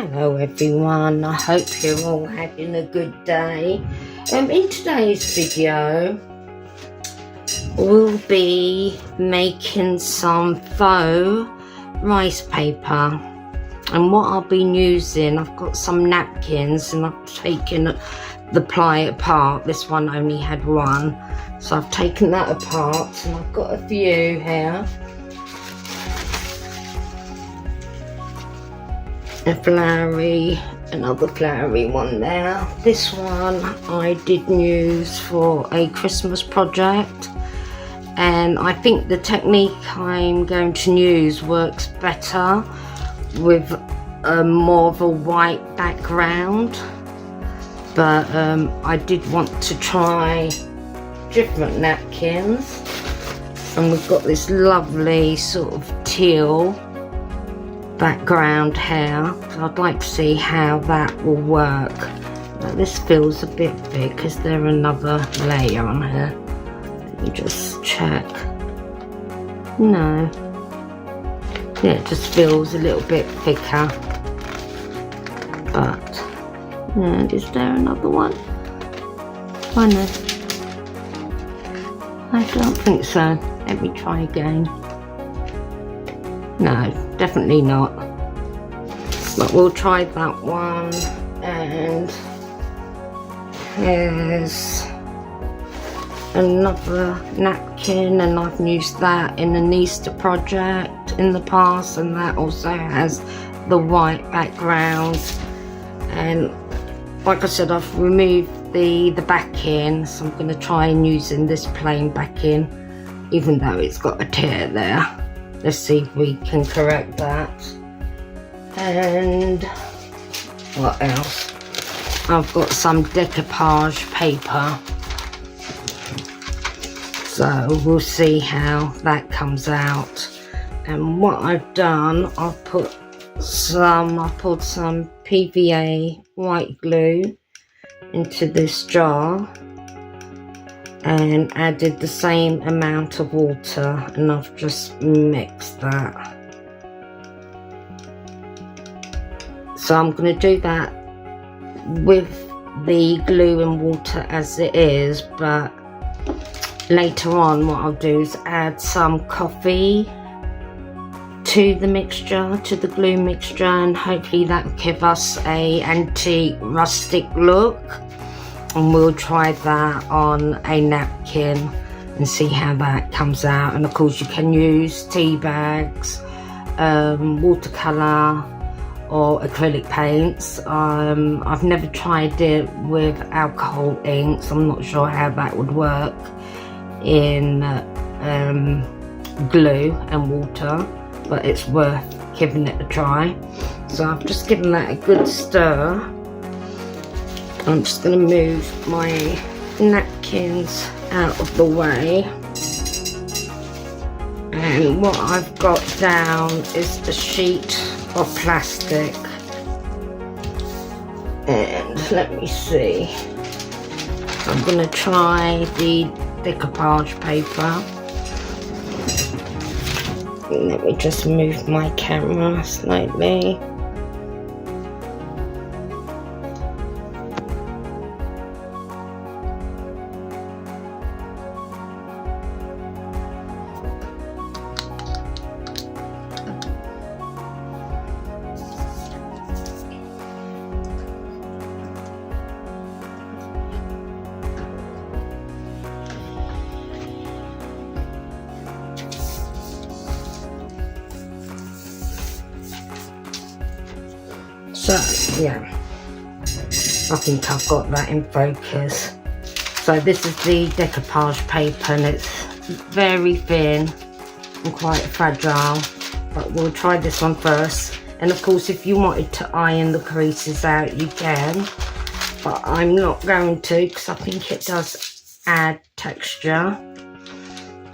Hello everyone, I hope you're all having a good day. In today's video we'll be making some faux rice paper, and what I've been using, I've got some napkins and I've taken the ply apart. This one only had one, so I've taken that apart and I've got a few here. Another flowery one there. This one I did use for a Christmas project, and I think the technique I'm going to use works better with more of a white background, but I did want to try different napkins, and we've got this lovely sort of teal background here, so I'd like to see how that will work. Now, this feels a bit big. Is there another layer on here? Let me just check. No. Yeah, it just feels a little bit thicker. But yeah, is there another one? Oh no, I don't think so. Let me try again. No, definitely not. But we'll try that one. And here's another napkin, and I've used that in an Easter project in the past, and that also has the white background. And like I said, I've removed the backing, so I'm going to try and using this plain backing, even though it's got a tear there. Let's see if we can correct that. And what else? I've got some decoupage paper, so we'll see how that comes out. And what I've done, I've pulled some PVA white glue into this jar and added the same amount of water, and I've just mixed that. So I'm going to do that with the glue and water as it is, but later on what I'll do is add some coffee to the mixture, to the glue mixture, and hopefully that will give us a antique rustic look. And we'll try that on a napkin and see how that comes out. And of course you can use tea bags, watercolour or acrylic paints. I've never tried it with alcohol inks. I'm not sure how that would work in glue and water, but it's worth giving it a try. So I've just given that a good stir. I'm just going to move my napkins out of the way, and what I've got down is a sheet of plastic, and let me see, I'm going to try the decoupage paper. Let me just move my camera slightly. So yeah, I think I've got that in focus. So this is the decoupage paper, and it's very thin and quite fragile, but we'll try this one first. And of course if you wanted to iron the creases out you can, but I'm not going to because I think it does add texture.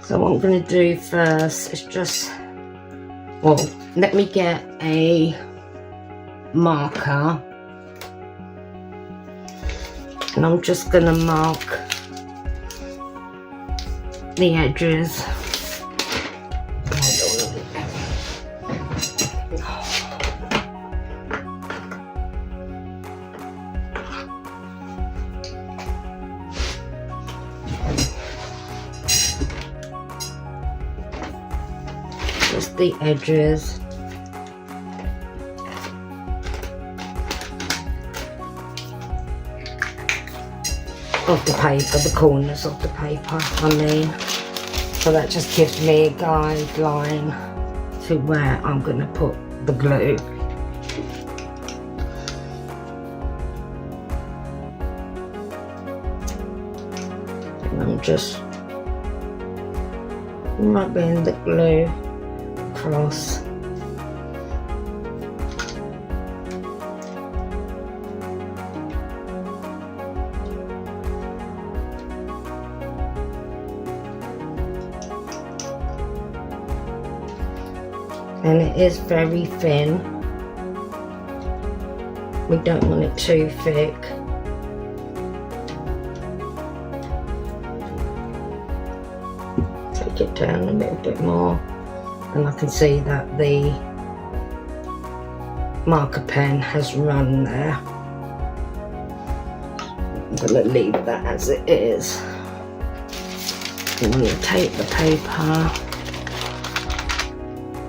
So what I'm going to do first is just, well, let me get a marker, and I'm just going to mark the edges. just the edges. Of the paper, the corners of the paper, I mean. So that just gives me a guideline to where I'm going to put the glue. And I'm just rubbing the glue across. And it is very thin. We don't want it too thick. Take it down a little bit more, and I can see that the marker pen has run there. I'm going to leave that as it is. I'm going to take the paper.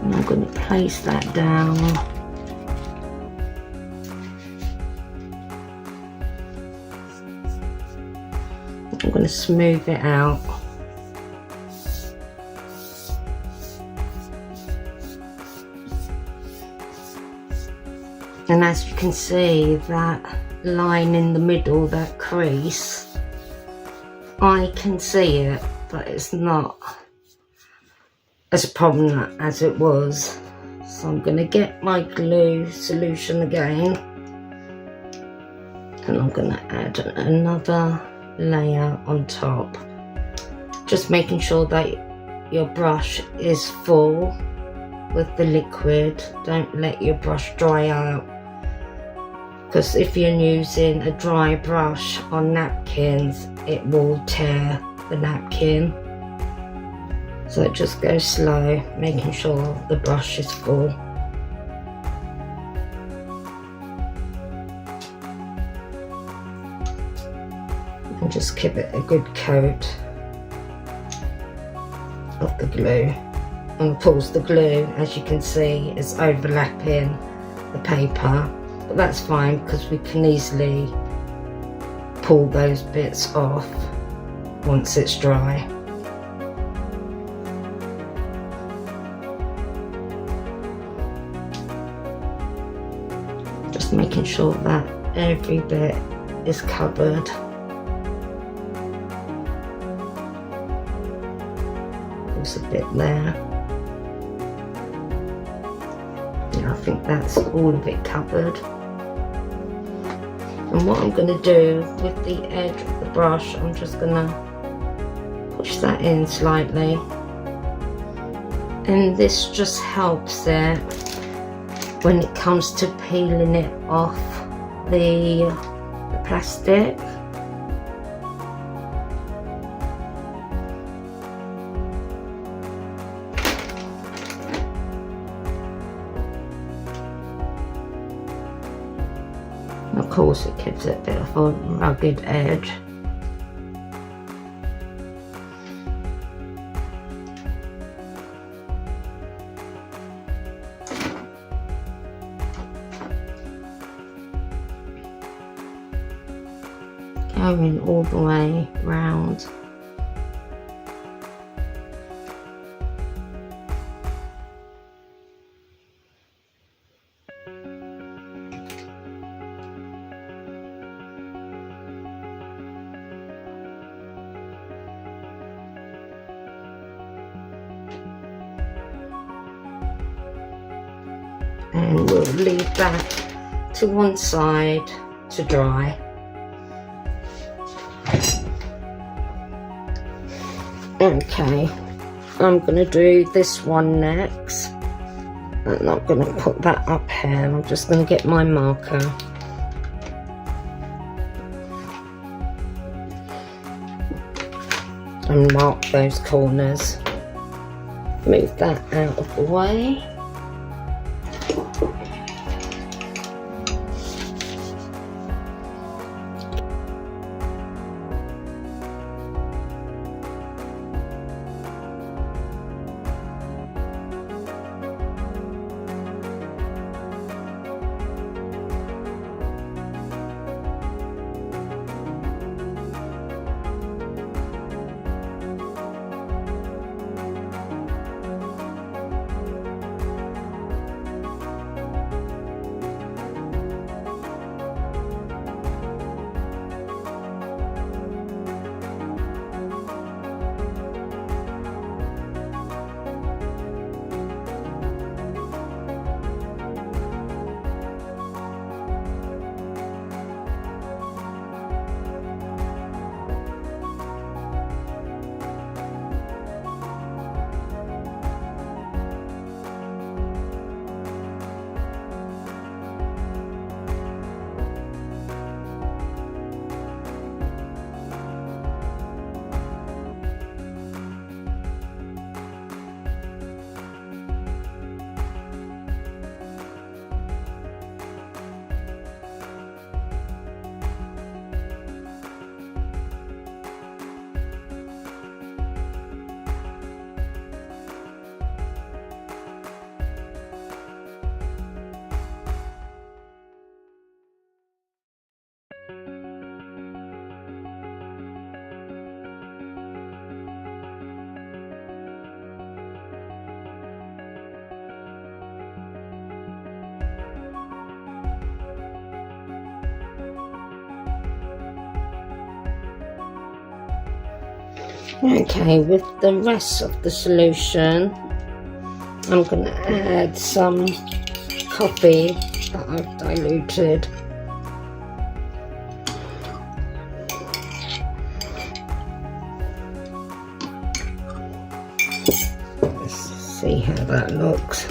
And I'm going to place that down. I'm going to smooth it out. And as you can see, that line in the middle, that crease, I can see it, but it's not as a problem as it was. So I'm going to get my glue solution again, and I'm going to add another layer on top, just making sure that your brush is full with the liquid. Don't let your brush dry out, because if you're using a dry brush on napkins, it will tear the napkin. So just go slow, making sure the brush is full. And just give it a good coat of the glue. And of course the glue, as you can see, is overlapping the paper, but that's fine because we can easily pull those bits off once it's dry. Just making sure that every bit is covered. There's a bit there. Yeah, I think that's all of it covered. And what I'm going to do with the edge of the brush, I'm just going to push that in slightly. And this just helps it when it comes to peeling it off the plastic. Of course it gives it a bit of a rugged edge. Going all the way round. And we'll leave that to one side to dry. Okay, I'm going to do this one next. I'm not going to put that up here. I'm just going to get my marker. And mark those corners. Move that out of the way. Okay, with the rest of the solution, I'm going to add some coffee that I've diluted. Let's see how that looks.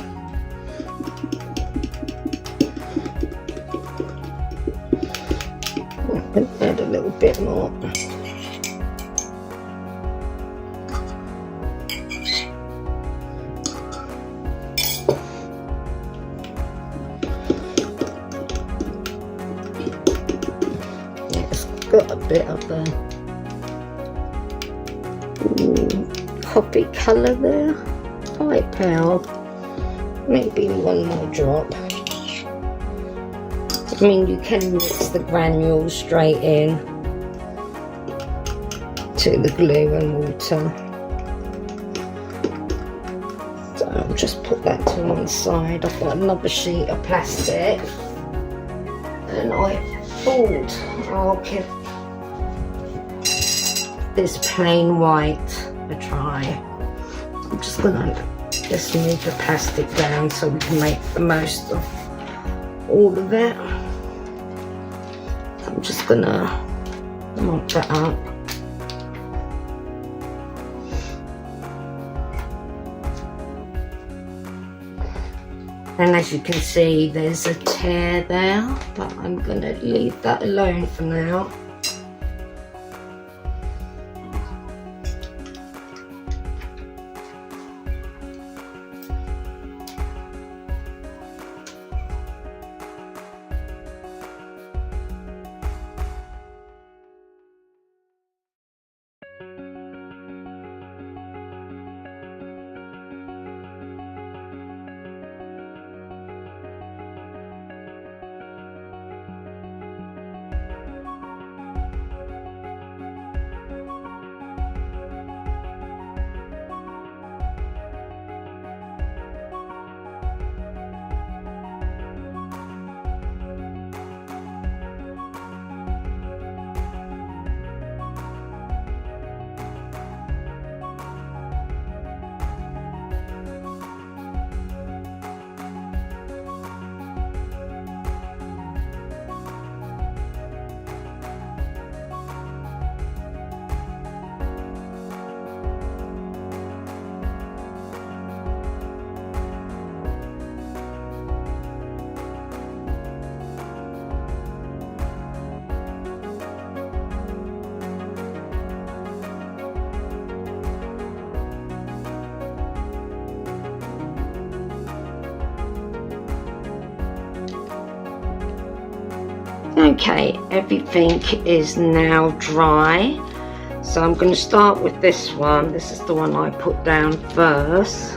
I'm going to add a little bit more. Got a bit of a coffee colour there, quite pale, maybe one more drop. I mean, you can mix the granules straight in to the glue and water. So I'll just put that to one side. I've got another sheet of plastic and I thought I'll give this plain white a try. I'm just gonna just move the plastic down so we can make the most of all of it. I'm just gonna mop that up. And as you can see, there's a tear there, but I'm gonna leave that alone for now. Okay, everything is now dry, so I'm going to start with this one. This is the one I put down first,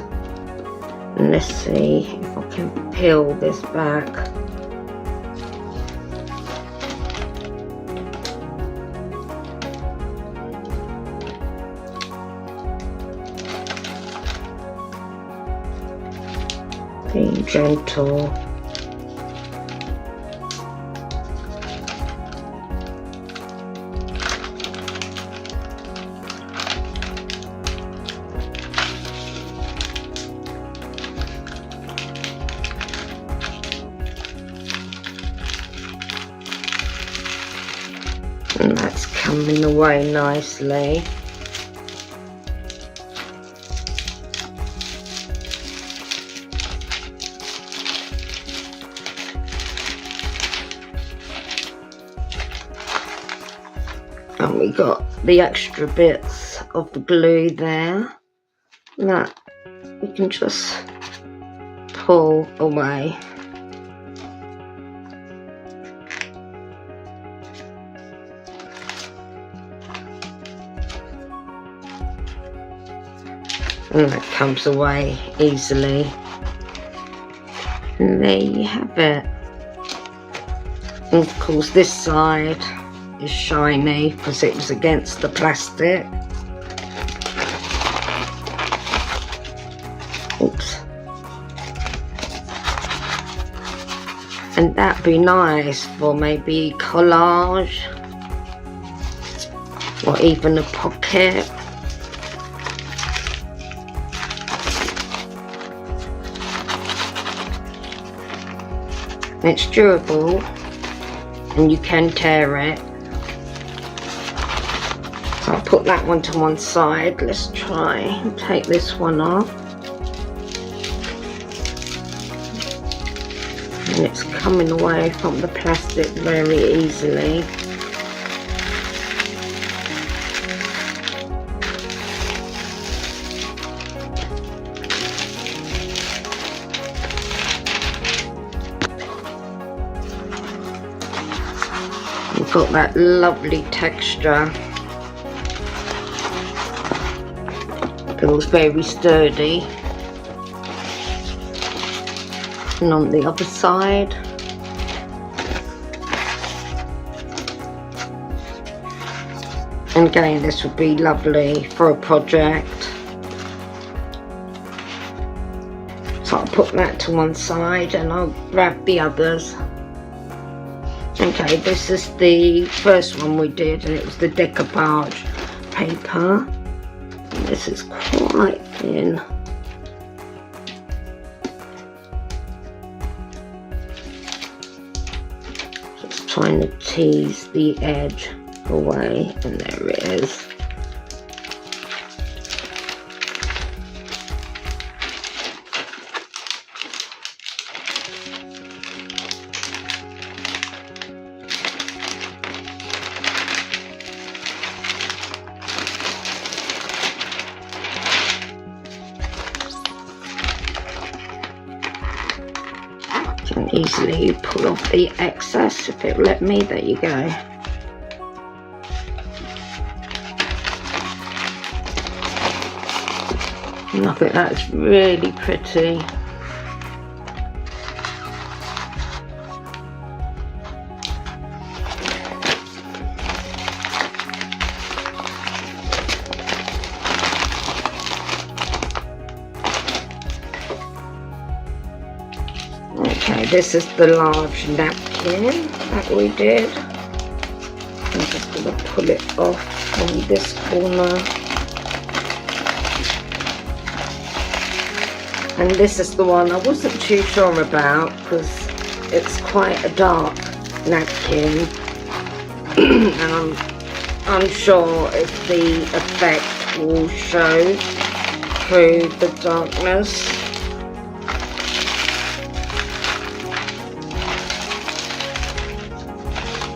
and let's see if I can peel this back. Being gentle. And that's coming away nicely. And we got the extra bits of the glue there that we can just pull away. And that comes away easily. And there you have it. And of course this side is shiny because it was against the plastic. Oops. And that'd be nice for maybe collage or even a pocket. It's durable and you can tear it. So I'll put that one to one side. Let's try and take this one off. And it's coming away from the plastic very easily. You've got that lovely texture. Feels very sturdy. And on the other side. And again, this would be lovely for a project. So I'll put that to one side and I'll grab the others. Okay, this is the first one we did, and it was the decoupage paper. And this is quite thin. Just trying to tease the edge away, and there it is. Can easily pull off the excess if it let me. There you go. And I think that's really pretty. Okay, this is the large napkin that we did. I'm just going to pull it off from this corner. And this is the one I wasn't too sure about because it's quite a dark napkin. And I'm unsure if the effect will show through the darkness.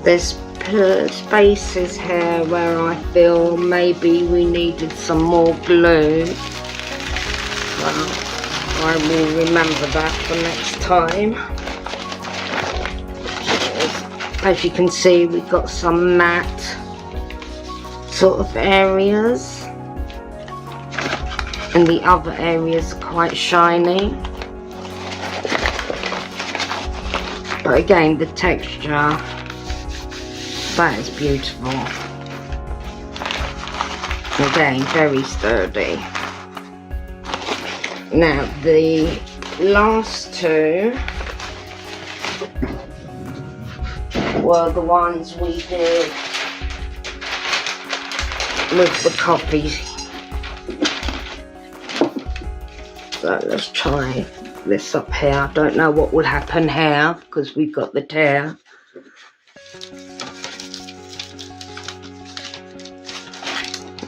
There's spaces here where I feel maybe we needed some more glue. Well, I will remember that for next time. As you can see, we've got some matte sort of areas, and the other areas are quite shiny. But again, the texture, that is beautiful. Again, very sturdy. Now the last two were the ones we did with the coffee. So let's try this up here. I don't know what will happen here because we've got the tear.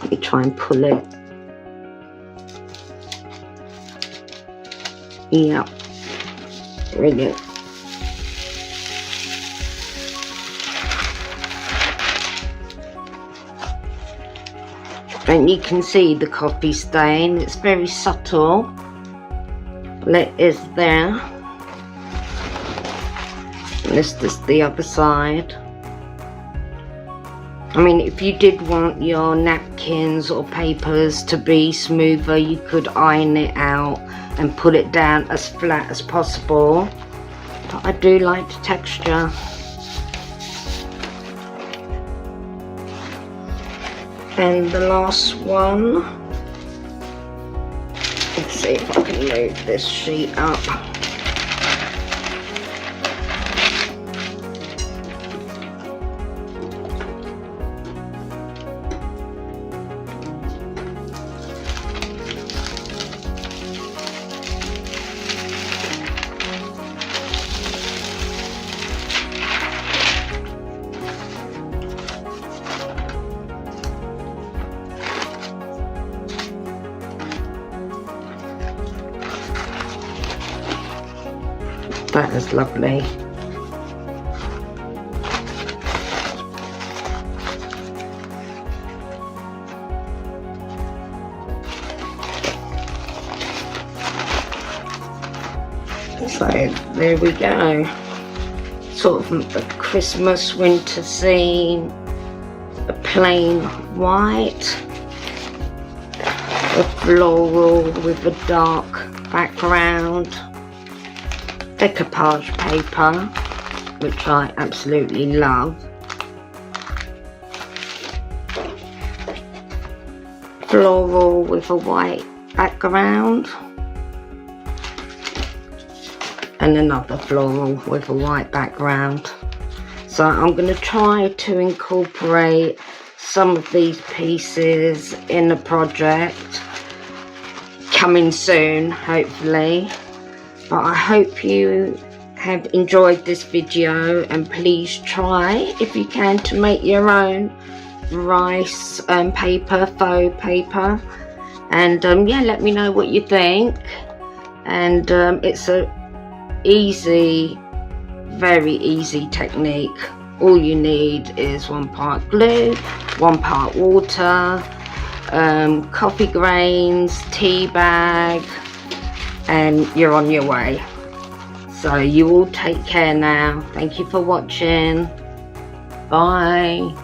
Let me try and pull it. Yeah, brilliant. And you can see the coffee stain. It's very subtle, but it is there. And this is the other side. I mean, if you did want your napkins or papers to be smoother, you could iron it out and put it down as flat as possible. But I do like the texture. And the last one, let's see if I can move this sheet up. That is lovely. So there we go, sort of a Christmas winter scene, a plain white, a floral with a dark background, decoupage paper, which I absolutely love, floral with a white background, and another floral with a white background. So I'm going to try to incorporate some of these pieces in the project, coming soon hopefully. But I hope you have enjoyed this video, and please try if you can to make your own rice paper, faux paper, and yeah, let me know what you think. And it's a easy, very easy technique. All you need is 1 part glue, 1 part water, coffee grains, tea bag, and you're on your way. So you all take care now. Thank you for watching. Bye.